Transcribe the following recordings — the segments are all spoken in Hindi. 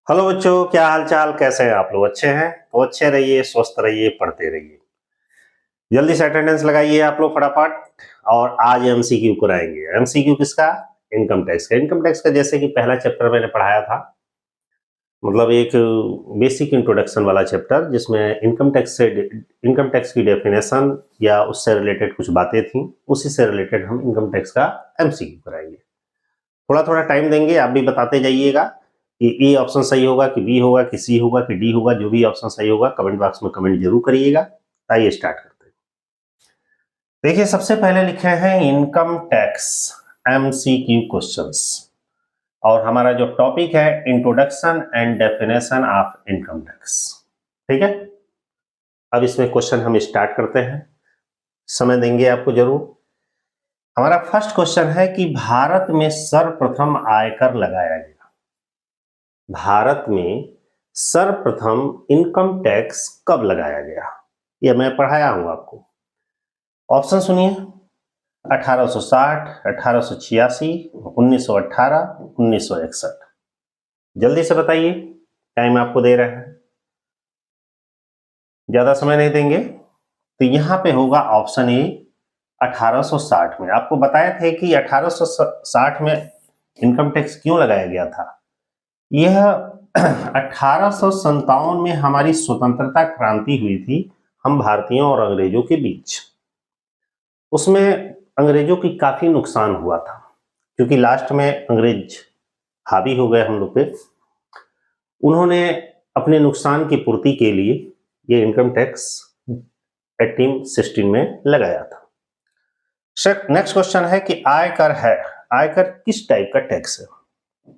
हेलो बच्चों, क्या हाल चाल, कैसे हैं आप लोग? अच्छे हैं तो अच्छे रहिए, स्वस्थ रहिए, पढ़ते रहिए। जल्दी से अटेंडेंस लगाइए आप लोग फटाफट। और आज एमसीक्यू कराएंगे। एमसीक्यू किसका? इनकम टैक्स का। इनकम टैक्स का जैसे कि पहला चैप्टर मैंने पढ़ाया था, मतलब एक बेसिक इंट्रोडक्शन वाला चैप्टर, जिसमें इनकम टैक्स की डेफिनेशन या उससे रिलेटेड कुछ बातें थी, उसी से रिलेटेड हम इनकम टैक्स का एमसीक्यू कराएंगे। थोड़ा थोड़ा टाइम देंगे, आप भी बताते जाइएगा कि ए ऑप्शन सही होगा कि बी होगा कि सी होगा कि डी होगा। जो भी ऑप्शन सही होगा कमेंट बॉक्स में कमेंट जरूर करिएगा। आइए स्टार्ट करते हैं। देखिए, सबसे पहले लिखे हैं इनकम टैक्स एमसीक्यू क्वेश्चंस, और हमारा जो टॉपिक है introduction and definition of income tax. ठीक है, अब इसमें क्वेश्चन हम स्टार्ट करते हैं। समय देंगे आपको जरूर। हमारा फर्स्ट क्वेश्चन है कि भारत में सर्वप्रथम आयकर लगाया गया। भारत में सर्वप्रथम इनकम टैक्स कब लगाया गया? यह मैं पढ़ाया हूं आपको। ऑप्शन सुनिए: 1860, 1886, 1918, 1961। जल्दी से बताइए, टाइम आपको दे रहे हैं, ज्यादा समय नहीं देंगे। तो यहां पे होगा ऑप्शन ए 1860 में। आपको बताए थे कि 1860 में इनकम टैक्स क्यों लगाया गया था। यह 1857 में हमारी स्वतंत्रता क्रांति हुई थी, हम भारतीयों और अंग्रेजों के बीच। उसमें अंग्रेजों की काफी नुकसान हुआ था, क्योंकि लास्ट में अंग्रेज हावी हो गए हम लोग पे। उन्होंने अपने नुकसान की पूर्ति के लिए ये इनकम टैक्स 1816 में लगाया था। नेक्स्ट क्वेश्चन है कि आयकर है, आयकर किस टाइप का टैक्स है?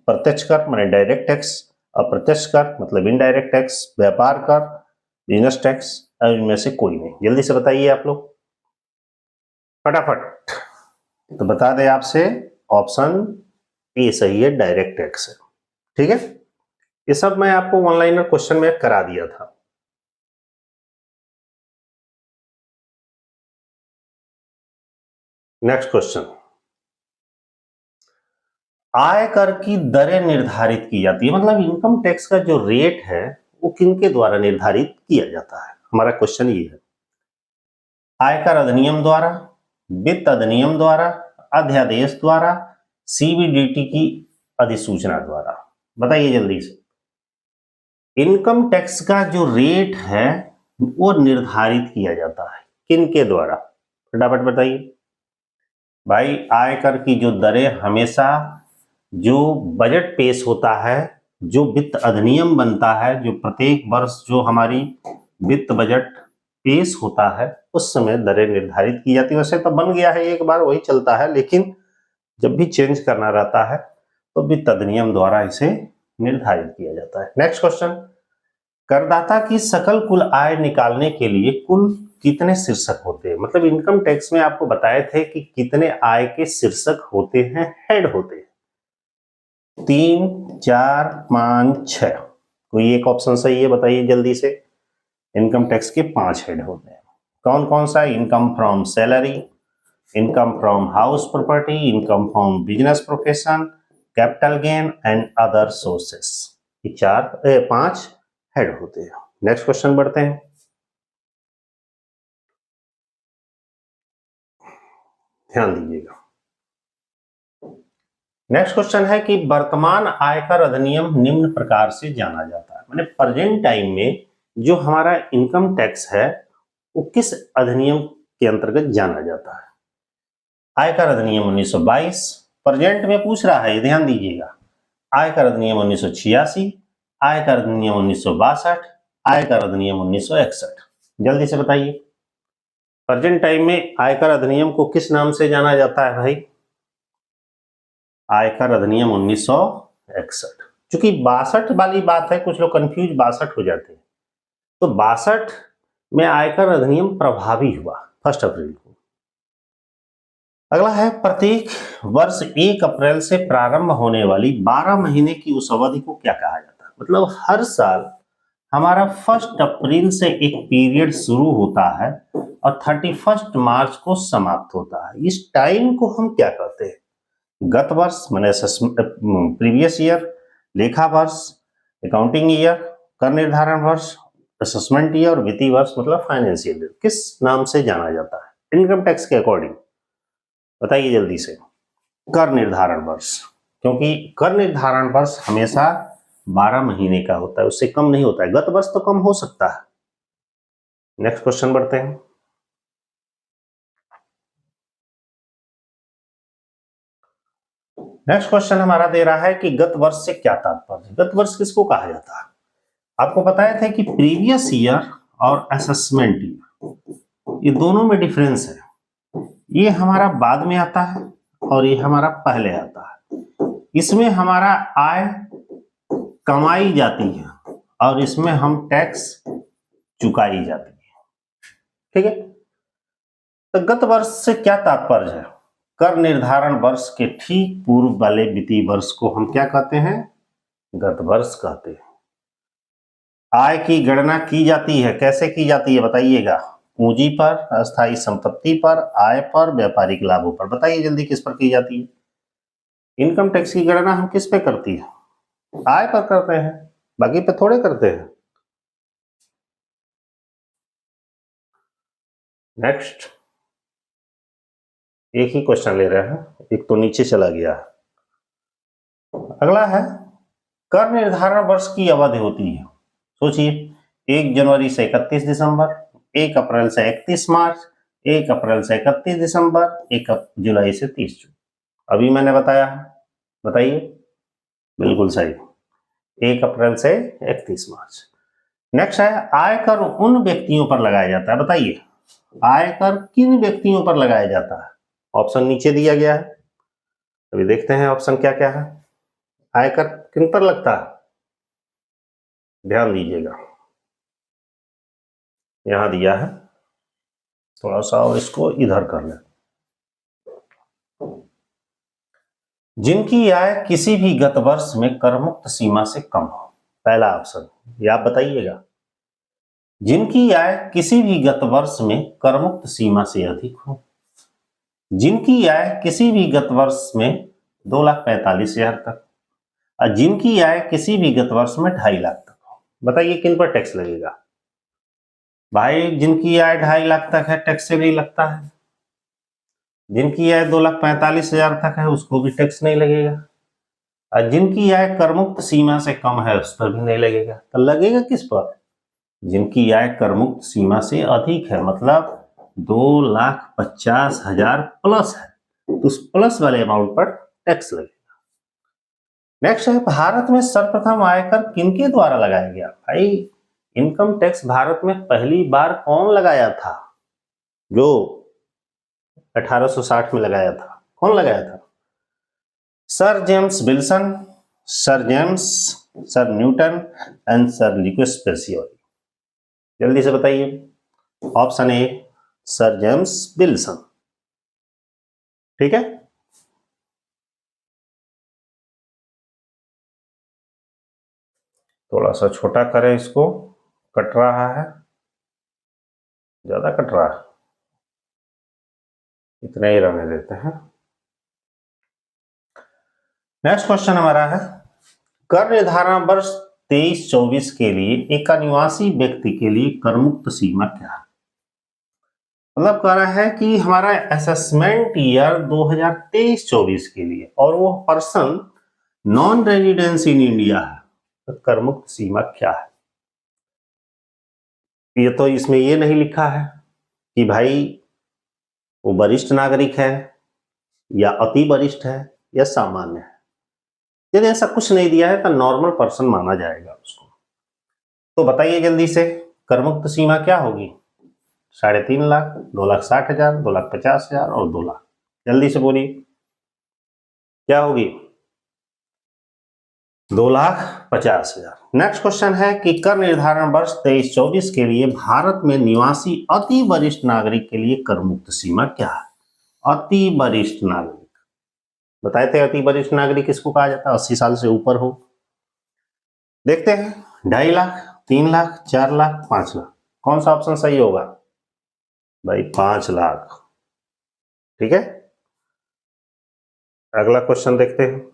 प्रत्यक्ष कर माने डायरेक्ट टैक्स, अप्रत्यक्ष कर मतलब इनडायरेक्ट टैक्स, व्यापार कर, बिजनेस टैक्स, इनमें से कोई नहीं। जल्दी से बताइए आप लोग फटाफट। तो बता दें आपसे, ऑप्शन ए सही है, डायरेक्ट टैक्स है। ठीक है, ये सब मैं आपको ऑनलाइन क्वेश्चन में करा दिया था। नेक्स्ट क्वेश्चन, आयकर की दरें निर्धारित की जाती है, मतलब इनकम टैक्स का जो रेट है वो किनके द्वारा निर्धारित किया जाता है? हमारा क्वेश्चन ये है। आयकर अधिनियम द्वारा, वित्त अधिनियम द्वारा, अध्यादेश द्वारा, सीबीडीटी की अधिसूचना द्वारा। बताइए जल्दी से। इनकम टैक्स का जो रेट है वो निर्धारित किया जाता है किनके द्वारा? फटाफट बताइए भाई। आयकर की जो दरें हमेशा जो बजट पेश होता है, जो वित्त अधिनियम बनता है, जो प्रत्येक वर्ष जो हमारी वित्त बजट पेश होता है उस समय दरें निर्धारित की जाती है। वैसे तो बन गया है, एक बार वही चलता है, लेकिन जब भी चेंज करना रहता है तो वित्त अधिनियम द्वारा इसे निर्धारित किया जाता है। नेक्स्ट क्वेश्चन, करदाता की सकल कुल आय निकालने के लिए कुल कितने शीर्षक होते हैं? मतलब इनकम टैक्स में आपको बताए थे कि कितने आय के शीर्षक होते हैं, हेड होते हैं। 3, 4, 5, 6। कोई एक ऑप्शन सही है, बताइए जल्दी से। इनकम टैक्स के 5 हेड होते हैं। कौन कौन सा? Income from salary, income from house property, income from business profession, capital gain and other sources. ये 5 हेड होते हैं। नेक्स्ट क्वेश्चन बढ़ते हैं। ध्यान दीजिएगा। नेक्स्ट क्वेश्चन है कि वर्तमान आयकर अधिनियम निम्न प्रकार से जाना जाता है, माने प्रेजेंट टाइम में जो हमारा इनकम टैक्स है वो किस अधिनियम के अंतर्गत जाना जाता है? आयकर अधिनियम 1922 प्रेजेंट में पूछ रहा है, ध्यान दीजिएगा। आयकर अधिनियम 1986, आयकर अधिनियम 1962, आयकर अधिनियम 1961। जल्दी से बताइए, प्रेजेंट टाइम में आयकर अधिनियम को किस नाम से जाना जाता है भाई? आयकर अधिनियम 1961। चूंकि 62 वाली बात है, कुछ लोग कंफ्यूज 62 हो जाते हैं, तो 62 में आयकर अधिनियम प्रभावी हुआ 1 अप्रैल को। अगला है, प्रत्येक वर्ष 1 अप्रैल से प्रारंभ होने वाली 12 महीने की उस अवधि को क्या कहा जाता है? मतलब हर साल हमारा 1 अप्रैल से एक पीरियड शुरू होता है और 31 मार्च को समाप्त होता है। इस टाइम को हम क्या कहते हैं? गत वर्ष माने प्रीवियस ईयर, लेखा वर्ष, अकाउंटिंग ईयर, कर निर्धारण वर्ष, असेसमेंट ईयर और वित्तीय वर्ष मतलब फाइनेंशियल ईयर किस नाम से जाना जाता है इनकम टैक्स के अकॉर्डिंग? बताइए जल्दी से। कर निर्धारण वर्ष, क्योंकि कर निर्धारण वर्ष हमेशा 12 महीने का होता है, उससे कम नहीं होता है। गत वर्ष तो कम हो सकता है। नेक्स्ट क्वेश्चन बढ़ते हैं। नेक्स्ट क्वेश्चन हमारा दे रहा है कि गत वर्ष से क्या तात्पर्य है। गत वर्ष किसको कहा जाता है? आपको बताया था कि प्रीवियस ईयर और असेसमेंट ईयर ये दोनों में डिफरेंस है। ये हमारा बाद में आता है और ये हमारा पहले आता है। इसमें हमारा आय कमाई जाती है और इसमें हम टैक्स चुकाई जाती है। ठीक है, तो गत वर्ष से क्या तात्पर्य है? कर निर्धारण वर्ष के ठीक पूर्व वाले वित्तीय वर्ष को हम क्या कहते हैं? गत वर्ष कहते हैं। आय की गणना की जाती है, कैसे की जाती है बताइएगा? पूंजी पर, अस्थायी संपत्ति पर, आय पर, व्यापारिक लाभों पर। बताइए जल्दी किस पर की जाती है? इनकम टैक्स की गणना हम किस पे करती है? आय पर करते हैं, बाकी पे थोड़े करते हैं। नेक्स्ट, एक ही क्वेश्चन ले रहे हैं, एक तो नीचे चला गया है। अगला है कर निर्धारण वर्ष की अवधि होती है। सोचिए, 1 जनवरी से 31 दिसंबर, 1 अप्रैल से 31 मार्च, 1 अप्रैल से 31 दिसंबर, 1 जुलाई से 30 जून। अभी मैंने बताया है, बताइए। बिल्कुल सही, 1 अप्रैल से 31 मार्च। नेक्स्ट है आयकर उन व्यक्तियों पर लगाया जाता है। बताइए आयकर किन व्यक्तियों पर लगाया जाता है? ऑप्शन नीचे दिया गया है, अभी देखते हैं ऑप्शन क्या क्या है। आयकर किन पर लगता है? ध्यान दीजिएगा, यहां दिया है, थोड़ा सा और इसको इधर कर लें। जिनकी आय किसी भी गत वर्ष में करमुक्त सीमा से कम हो। पहला ऑप्शन, ये आप बताइएगा। जिनकी आय किसी भी गत वर्ष में करमुक्त सीमा से अधिक हो। जिनकी आय किसी भी गत वर्ष में 2,45,000 तक, और जिनकी आय किसी भी गत वर्ष में 2.5 लाख तक हो। बताइए किन पर टैक्स लगेगा? भाई जिनकी आय 2.5 लाख तक है टैक्स से नहीं लगता है। जिनकी आय 2,45,000 तक है उसको भी टैक्स नहीं लगेगा, और जिनकी आय करमुक्त सीमा से कम है उस पर भी नहीं लगेगा। तो लगेगा किस पर? जिनकी आय करमुक्त सीमा से अधिक है, मतलब 2,50,000 प्लस है, तो उस प्लस वाले अमाउंट पर टैक्स लगेगा। नेक्स्ट है भारत में सर्वप्रथम आयकर किनके द्वारा लगाया गया? भाई इनकम टैक्स भारत में पहली बार कौन लगाया था? जो 1860 में लगाया था, कौन लगाया था? Sir James Wilson, sir James, sir Newton and sir Lucas Pacioli. जल्दी से बताइए। Option A sir James Wilson. ठीक है, थोड़ा सा छोटा करें इसको, कट रहा है, ज्यादा कट रहा है, इतना ही रहने देते हैं। नेक्स्ट क्वेश्चन हमारा है कर निर्धारण वर्ष 23-24 के लिए एक अनिवासी व्यक्ति के लिए करमुक्त सीमा क्या है? मतलब कह रहा है कि हमारा असेसमेंट ईयर 2023-24 के लिए, और वो person non residence in India है, तो करमुक्त सीमा क्या है? ये तो इसमें ये नहीं लिखा है कि भाई वो वरिष्ठ नागरिक है या अति वरिष्ठ है या सामान्य है। यदि ऐसा कुछ नहीं दिया है तो नॉर्मल पर्सन माना जाएगा उसको। तो बताइए जल्दी से करमुक्त सीमा क्या होगी? 3.5 लाख, 2,60,000, 2,50,000 और 2 लाख। जल्दी से बोलिए क्या होगी? 2,50,000। नेक्स्ट क्वेश्चन है कि कर निर्धारण वर्ष 23-24 के लिए भारत में निवासी अति वरिष्ठ नागरिक के लिए करमुक्त सीमा क्या है? अति वरिष्ठ नागरिक, बताए थे अति वरिष्ठ नागरिक किसको कहा जाता है? 80 साल से ऊपर हो। देखते हैं 2.5 लाख, 3 लाख, 4 लाख, 5 लाख, कौन सा ऑप्शन सही होगा? भाई 5 लाख। ठीक है, अगला क्वेश्चन देखते हैं।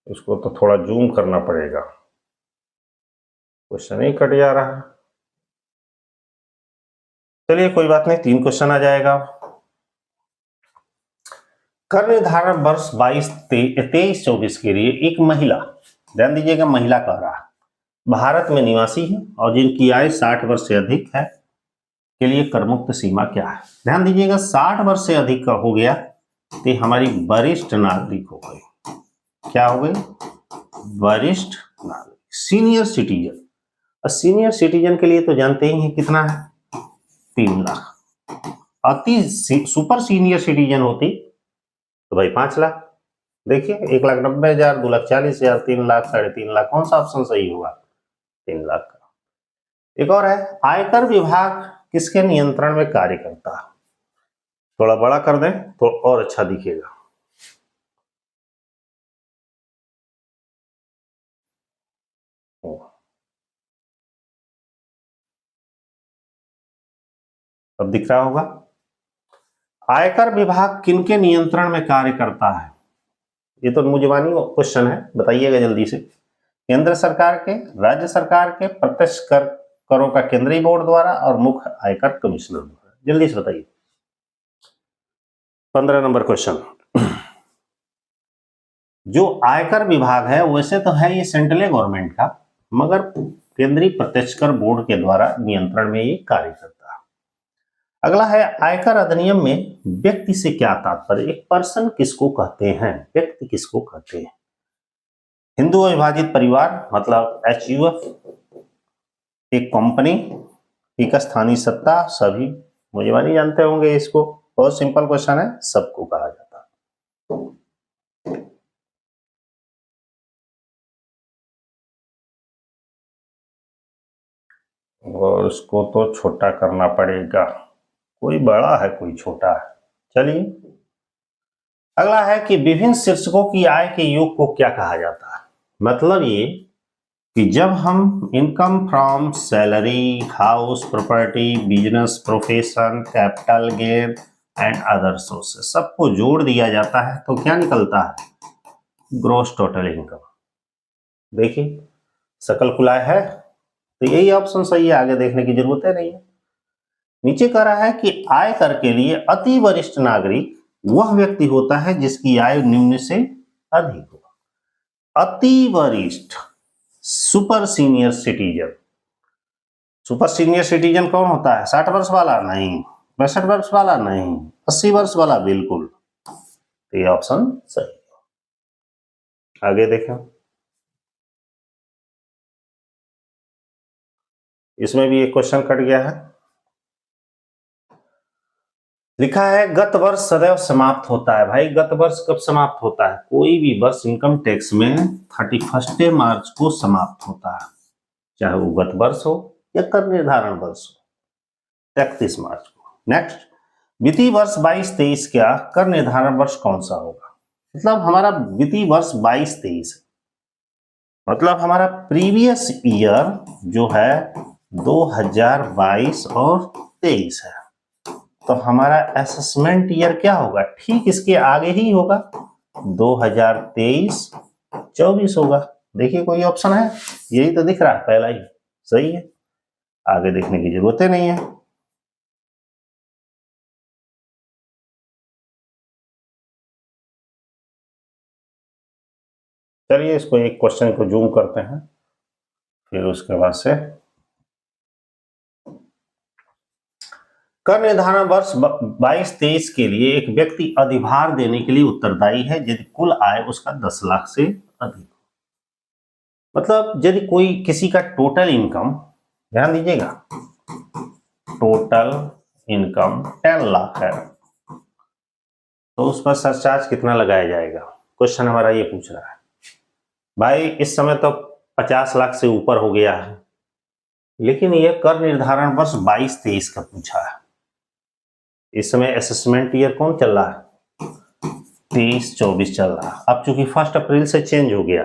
इसको तो थोड़ा जूम करना पड़ेगा, क्वेश्चन ही कट जा रहा है। चलिए कोई बात नहीं, 3 क्वेश्चन आ जाएगा। कर निर्धारण वर्ष 23-24 के लिए एक महिला, ध्यान दीजिएगा महिला कह रहा है, भारत में निवासी है और जिनकी आयु 60 वर्ष से अधिक है के लिए कर मुक्त सीमा क्या है। ध्यान दीजिएगा 60 वर्ष से अधिक का हो गया तो हमारी वरिष्ठ नागरिक हो गई। क्या हो गई? वरिष्ठ नागरिक, सीनियर सिटीजन। और सीनियर सिटीजन के लिए तो जानते ही हैं कितना है, 3 लाख। अति सुपर सीनियर सिटीजन होती तो भाई 5 लाख। देखिए 1,90,000, 2,40,000, 3 लाख, 3.5 लाख, कौन सा ऑप्शन सही होगा? 3 लाख का। एक और है, आयकर विभाग किसके नियंत्रण में कार्य करता है? थोड़ा बड़ा कर दें तो और अच्छा दिखेगा। अब दिख रहा होगा। आयकर विभाग किनके नियंत्रण में कार्य करता है? ये तो मुझवानी क्वेश्चन है, बताइएगा जल्दी से। केंद्र सरकार के, राज्य सरकार के, प्रत्यक्ष कर करों का केंद्रीय बोर्ड द्वारा और मुख्य आयकर कमिश्नर द्वारा। जल्दी से बताइए। 15 नंबर क्वेश्चन। जो आयकर विभाग है वैसे तो है ये सेंट्रल गवर्नमेंट का, मगर केंद्रीय प्रत्यक्ष कर बोर्ड के द्वारा नियंत्रण में ये कार्य करता है। अगला है, आयकर अधिनियम में व्यक्ति से क्या तात्पर्य? एक पर्सन किसको कहते हैं, व्यक्ति किसको कहते हैं? हिंदू अविभाजित परिवार मतलब HUF, एक कंपनी, एक स्थानीय सत्ता, सभी मुझे नहीं जानते होंगे इसको। बहुत सिंपल क्वेश्चन है, सबको कहा जाता है। और उसको तो छोटा करना पड़ेगा, कोई बड़ा है कोई छोटा है। चलिए अगला है कि विभिन्न शीर्षकों की आय के योग को क्या कहा जाता है? मतलब ये कि जब हम income from salary, house, property, business, profession, capital gain and other sources सबको जोड़ दिया जाता है तो क्या निकलता है? Gross total income. देखिए सकल कुल आय है तो यही ऑप्शन सही है, आगे देखने की जरूरत है नहीं है। नीचे कह रहा है कि आय कर के लिए अति वरिष्ठ नागरिक वह व्यक्ति होता है जिसकी आयु निम्न से अधिक हो। अति वरिष्ठ, super senior citizen. Super senior citizen कौन होता है? 60 वर्ष वाला नहीं, 65 वर्ष वाला नहीं, 80 वर्ष वाला, बिल्कुल। तो ये ऑप्शन सही है। आगे देखें, इसमें भी एक क्वेश्चन कट गया है। लिखा है गत वर्ष सदैव समाप्त होता है। भाई गत वर्ष कब समाप्त होता है? कोई भी वर्ष इनकम टैक्स में 31 मार्च को समाप्त होता है, चाहे वो गत वर्ष हो या कर निर्धारण वर्ष हो, 31 मार्च को। नेक्स्ट, वित्तीय वर्ष 22-23 का कर निर्धारण वर्ष कौन सा होगा? मतलब हमारा वित्तीय वर्ष 22-23 मतलब हमारा प्रीवियस ईयर जो है 2022 और 23 है, तो हमारा असेसमेंट ईयर क्या होगा? ठीक इसके आगे ही होगा, 2023-24 होगा। देखिए कोई ऑप्शन है? यही तो दिख रहा है, पहला ही सही है, आगे देखने की जरूरत ही नहीं है। चलिए इसको एक क्वेश्चन को जूम करते हैं, फिर उसके बाद से कर निर्धारण वर्ष 22-23 के लिए एक व्यक्ति अधिभार देने के लिए उत्तरदायी है यदि कुल आय उसका 10 लाख से अधिक। मतलब यदि कोई किसी का टोटल इनकम, ध्यान दीजिएगा, टोटल इनकम 10 लाख है तो उस पर सरचार्ज कितना लगाया जाएगा? क्वेश्चन हमारा ये पूछ रहा है। भाई इस समय तो 50 लाख से ऊपर हो गया है, लेकिन यह कर निर्धारण वर्ष 22-23 का पूछा है। इस समय असेसमेंट ईयर कौन चल रहा है? 23-24 चल रहा है। अब चूंकि 1 अप्रैल से चेंज हो गया,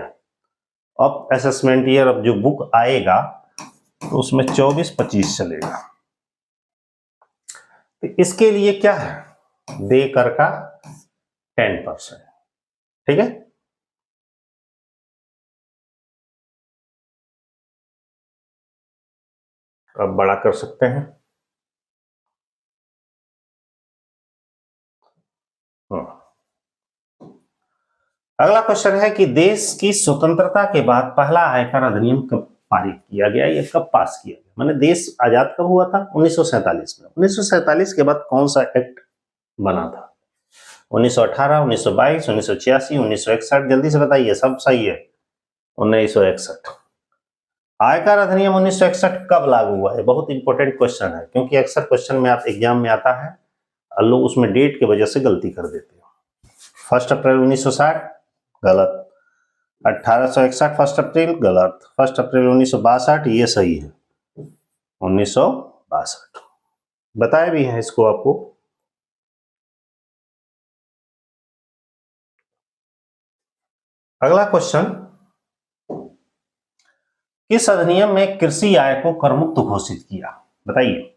अब असेसमेंट ईयर, अब जो बुक आएगा तो उसमें 24-25 चलेगा। तो इसके लिए क्या है? दे कर का 10%, ठीक है। अब बड़ा कर सकते हैं। अगला क्वेश्चन है कि देश की स्वतंत्रता के बाद पहला आयकर अधिनियम कब पारित किया गया, या कब पास किया गया? माने देश आजाद कब हुआ था? 1947 में। 1947 के बाद कौन सा एक्ट बना था? 1918, 1922, 1986, 1961? जल्दी से बताइए, सब सही है। 1961। आयकर अधिनियम 1961 कब लागू हुआ है? बहुत इंपॉर्टेंट क्वेश्चन है, क्योंकि अक्सर क्वेश्चन में एग्जाम में आता है और लोग उसमें डेट की वजह से गलती कर देते हैं। 1 अप्रैल 1960 गलत। 1861 1 अप्रैल गलत। 1 अप्रैल 1962 ये सही है। 1962 बताए भी हैं इसको आपको। अगला क्वेश्चन, किस अधिनियम में कृषि आय को करमुक्त घोषित किया? बताइए।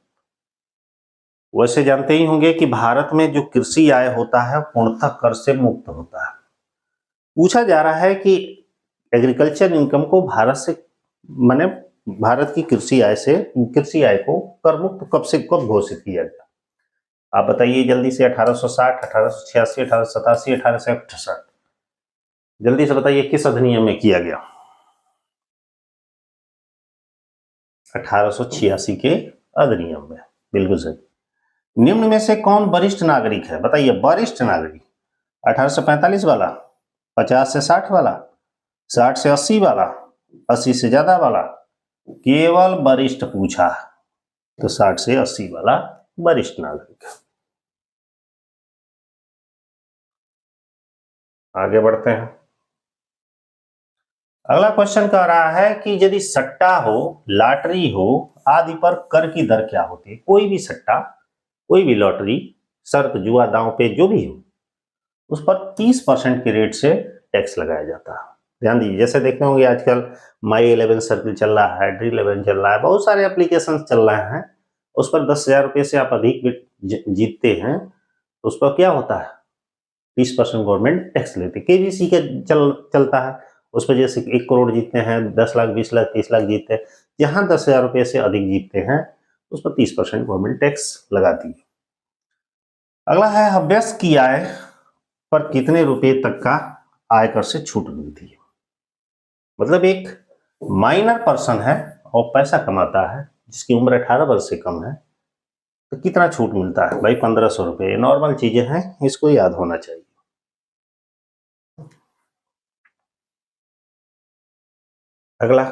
वैसे जानते ही होंगे कि भारत में जो कृषि आय होता है पूर्णतः कर से मुक्त होता है। पूछा जा रहा है कि एग्रीकल्चर इनकम को भारत से, माने भारत की कृषि आय से, कृषि आय को कर मुक्त कब से कब घोषित किया गया? आप बताइए जल्दी से। 1860, 1886, 1887, 1868? जल्दी से बताइए किस अधिनियम में किया गया? 1886 के अधिनियम में, बिल्कुल सही। निम्न में से कौन वरिष्ठ नागरिक है? बताइए, वरिष्ठ नागरिक। 1845 वाला, 50 से 60 वाला, 60 से 80 वाला, 80 से ज्यादा वाला? केवल वरिष्ठ पूछा, तो 60 से 80 वाला वरिष्ठ नागरिक। आगे बढ़ते हैं। अगला क्वेश्चन कह रहा है कि यदि सट्टा हो, लॉटरी हो आदि पर कर की दर क्या होती है? कोई भी सट्टा, कोई भी लॉटरी, शर्त, जुआ, दांव पे जो भी हो, उस पर 30% के रेट से टैक्स लगाया जाता है। ध्यान दीजिए, जैसे देखते होंगे आजकल माई 11 सर्किल चल रहा है, ड्री 11 चल रहा है, बहुत सारे एप्लीकेशन चल रहे हैं। उस पर 10,000 रुपये से आप अधिक जीतते हैं, तो उस पर क्या होता है? 30% गवर्नमेंट टैक्स लेती है। केबीसी का चलता है, उस पर जैसे 1 करोड़ जीतते हैं, 10 लाख, 20 लाख, 30 लाख जीतते हैं, जहां 10,000 रुपये से अधिक जीतते हैं उस पर 30% गवर्नमेंट टैक्स लगाती है। अगला है, अभ्यस्त की आय पर कितने रुपए तक का आयकर से छूट मिलती है? मतलब एक माइनर पर्सन है और पैसा कमाता है, जिसकी उम्र 18 वर्ष से कम है, तो कितना छूट मिलता है? भाई 1500 रुपए। नॉर्मल चीजें हैं, इसको याद होना चाहिए। अगला,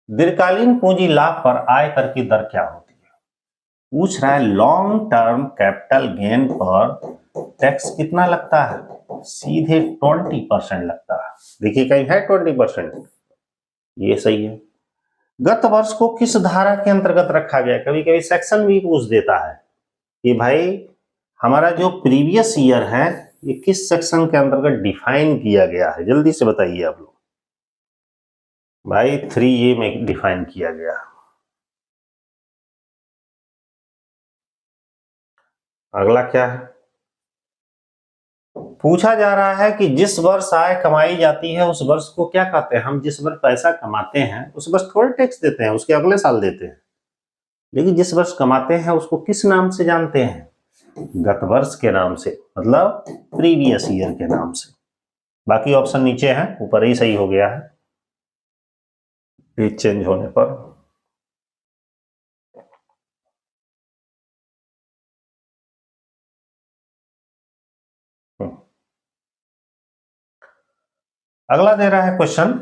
दीर्घकालीन पूंजी लाभ पर आयकर की दर क्या होती है? पूछ रहा है लॉन्ग टर्म कैपिटल गेन पर टैक्स कितना लगता है? सीधे 20% लगता है। देखिए कहीं है 20%? ये सही है। गत वर्ष को किस धारा के अंतर्गत रखा गया? कभी कभी सेक्शन भी पूछ देता है कि भाई हमारा जो प्रीवियस ईयर है ये किस सेक्शन के अंतर्गत डिफाइन किया गया है? जल्दी से बताइए आप लोग। भाई 3A में डिफाइन किया गया। अगला क्या है? पूछा जा रहा है कि जिस वर्ष आय कमाई जाती है उस वर्ष को क्या कहते हैं? हम जिस वर्ष पैसा कमाते हैं उस वर्ष थोड़े टैक्स देते हैं, उसके अगले साल देते हैं। लेकिन जिस वर्ष कमाते हैं उसको किस नाम से जानते हैं? गत वर्ष के नाम से, मतलब प्रीवियस ईयर के नाम से। बाकी ऑप्शन नीचे हैं, ऊपर ही सही हो गया है डेट चेंज होने पर। अगला दे रहा है क्वेश्चन,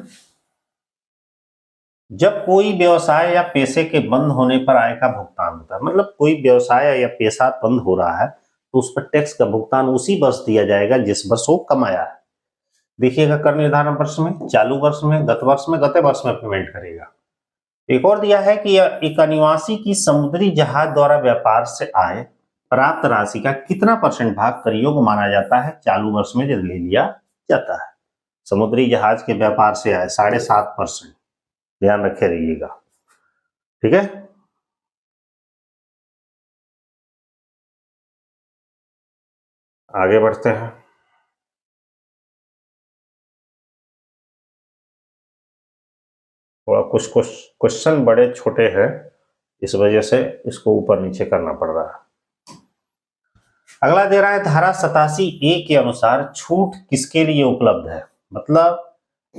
जब कोई व्यवसाय या पेशे के बंद होने पर आय का भुगतान होता है, मतलब कोई व्यवसाय या पेशा बंद हो रहा है तो उस पर टैक्स का भुगतान उसी वर्ष दिया जाएगा जिस वर्ष वो कमाया है। देखिएगा, कर निर्धारण वर्ष में, चालू वर्ष में, गत वर्ष में, गत वर्ष में पेमेंट करेगा। एक और दिया है कि एक अनिवासी की समुद्री जहाज द्वारा व्यापार से आय प्राप्त राशि का कितना % भाग कर योग्य माना जाता है चालू वर्ष में जब ले लिया जाता है? समुद्री जहाज के व्यापार से आय 7.5%। ध्यान रखे रहिएगा, ठीक है। आगे बढ़ते हैं। थोड़ा कुछ क्वेश्चन बड़े छोटे हैं, इस वजह से इसको ऊपर नीचे करना पड़ रहा है। अगला दे रहा है धारा 87A के अनुसार छूट किसके लिए उपलब्ध है। मतलब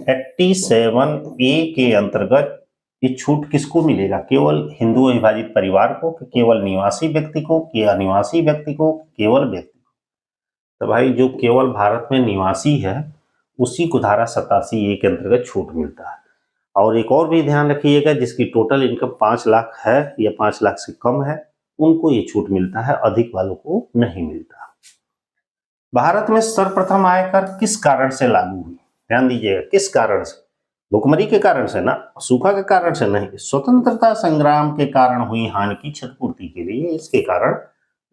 87A के अंतर्गत ये छूट किसको मिलेगा, केवल हिंदू विभाजित परिवार को, केवल निवासी व्यक्ति को, कि अनिवासी व्यक्ति को, केवल व्यक्ति को। तो भाई जो केवल भारत में निवासी है उसी को धारा 87A के अंतर्गत छूट मिलता है। और एक और भी ध्यान रखिएगा, जिसकी टोटल इनकम 5 लाख है या 5 लाख से कम है उनको ये छूट मिलता है, अधिक वालों को नहीं मिलता। भारत में सर्वप्रथम आयकर किस कारण से लागू हुई, ध्यान दीजिएगा, किस कारण से, भुखमरी के कारण से ना, सूखा के कारण से नहीं, स्वतंत्रता संग्राम के कारण हुई हानि की क्षतिपूर्ति के लिए इसके कारण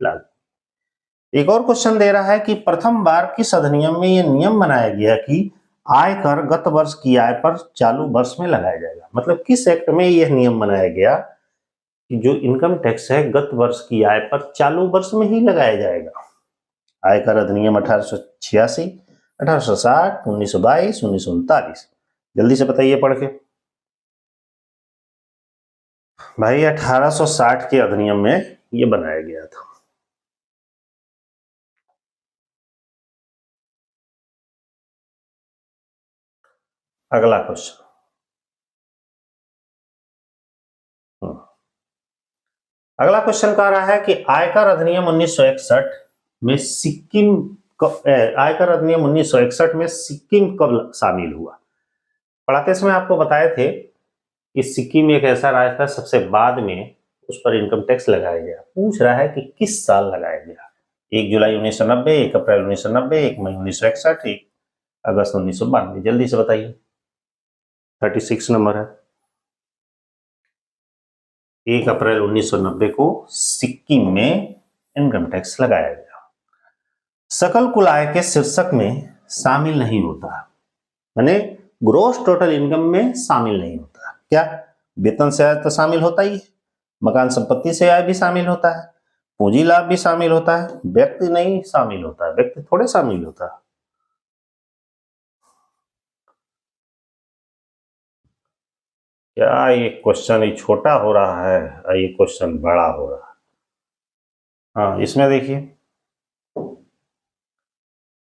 लागू। एक और क्वेश्चन दे रहा है कि प्रथम बार किस अधिनियम में यह नियम बनाया गया कि आयकर गत वर्ष की आय पर चालू वर्ष में लगाया जाएगा। मतलब किस एक्ट में यह नियम बनाया गया कि जो इनकम टैक्स है गत वर्ष की आय पर चालू वर्ष में ही लगाया जाएगा। आयकर अधिनियम 1886, 1860, 1922, 1939। जल्दी से बताइए पढ़ के। भाई 1860 के अधिनियम में ये बनाया गया था। अगला क्वेश्चन, अगला क्वेश्चन कह रहा है कि आयकर अधिनियम 1961 में सिक्किम आयकर अधिनियम 1961 में सिक्किम कब शामिल हुआ। पढ़ाते समय आपको बताए थे कि सिक्किम एक ऐसा राज्य था सबसे बाद में उस पर इनकम टैक्स लगाया गया। पूछ रहा है कि किस साल लगाया गया। 1 जुलाई 1990, 1 अप्रैल 1990, 1 मई 1961, 1 अगस्त 1992। जल्दी से बताइए, 36 नंबर है। 1 अप्रैल 1990 को सिक्किम में इनकम टैक्स लगाया गया। सकल कुल आय के शीर्षक में शामिल नहीं होता, यानी ग्रोस टोटल इनकम में शामिल नहीं होता। क्या वेतन से आय तो शामिल होता ही है, मकान संपत्ति से आय भी शामिल होता है, पूंजी लाभ भी शामिल होता है, व्यक्ति नहीं शामिल होता है, व्यक्ति थोड़े शामिल होता है। क्या ये क्वेश्चन ही छोटा हो रहा है और ये क्वेश्चन बड़ा हो रहा है। हाँ, इसमें देखिए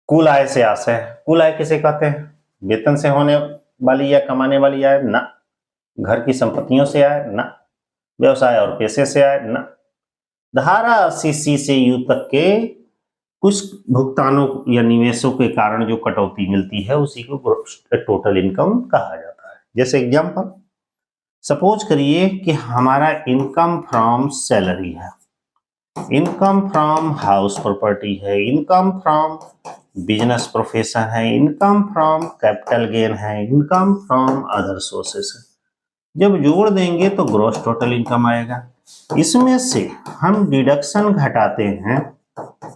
कुल आय से आशय, कुल आय किसे कहते हैं, वेतन से होने वाली या कमाने वाली आय ना, घर की संपत्तियों से आय ना, व्यवसाय और पेशे से आय ना। धारा 80C से यू तक के कुछ भुगतानों या निवेशों के कारण जो कटौती मिलती है उसी को टोटल इनकम कहा जाता है। जैसे एग्जांपल सपोज करिए कि हमारा इनकम फ्रॉम सैलरी है, इनकम फ्रॉम हाउस प्रॉपर्टी है, इनकम फ्रॉम बिजनेस प्रोफेशन है, इनकम फ्रॉम कैपिटल गेन है, इनकम फ्रॉम अदर सोर्सेस है। जब जोड़ देंगे तो ग्रॉस टोटल इनकम आएगा। इसमें से हम डिडक्शन घटाते हैं,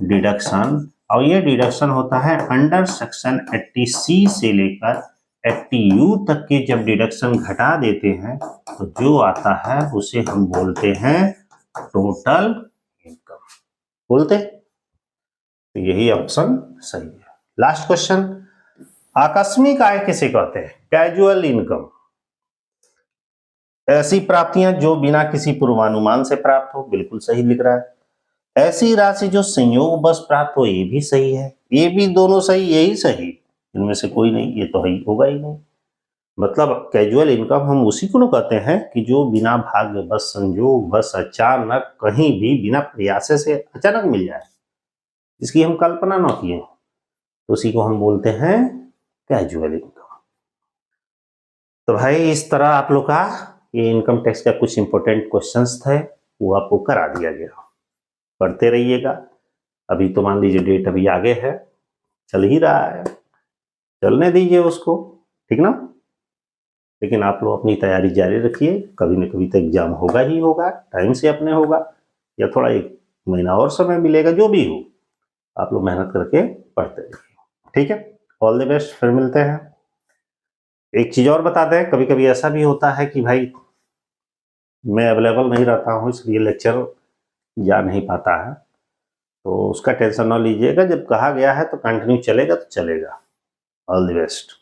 डिडक्शन, और ये डिडक्शन होता है अंडर सेक्शन 80C से लेकर 80U तक के। जब डिडक्शन घटा देते हैं तो जो आता है उसे हम बोलते हैं टोटल इनकम, बोलते हैं। तो यही ऑप्शन सही है। लास्ट क्वेश्चन, आकस्मिक आय किसे कहते हैं, कैजुअल इनकम। ऐसी प्राप्तियां जो बिना किसी पूर्वानुमान से प्राप्त हो, बिल्कुल सही लिख रहा है। ऐसी राशि जो संयोग बस प्राप्त हो, ये भी सही है, ये भी दोनों सही, यही सही, इनमें से कोई नहीं, ये तो ही होगा ही नहीं। मतलब कैजुअल इनकम हम उसी को कहते हैं कि जो बिना भाग्य बस, संयोग बस, अचानक कहीं भी बिना प्रयास से अचानक मिल जाए, जिसकी हम कल्पना न किए, तो उसी को हम बोलते हैं कैजुअल इनकम। तो भाई इस तरह आप लोग का ये इनकम टैक्स का कुछ इंपॉर्टेंट क्वेश्चंस थे, वो आपको करा दिया गया। पढ़ते रहिएगा। अभी तो मान लीजिए डेट अभी आगे है, चल ही रहा है, चलने दीजिए उसको, ठीक ना। लेकिन आप लोग अपनी तैयारी जारी रखिए, कभी न कभी तो एग्जाम होगा ही होगा, टाइम से अपने होगा, या थोड़ा 1 महीना और समय मिलेगा, जो भी हो आप लोग मेहनत करके पढ़ते रहिए, ठीक है। ऑल द बेस्ट, फिर मिलते हैं। एक चीज और बता दें, कभी कभी ऐसा भी होता है कि भाई मैं अवेलेबल नहीं रहता हूँ, इसलिए लेक्चर जा नहीं पाता है, तो उसका टेंशन ना लीजिएगा। जब कहा गया है तो कंटिन्यू चलेगा तो चलेगा। All the best.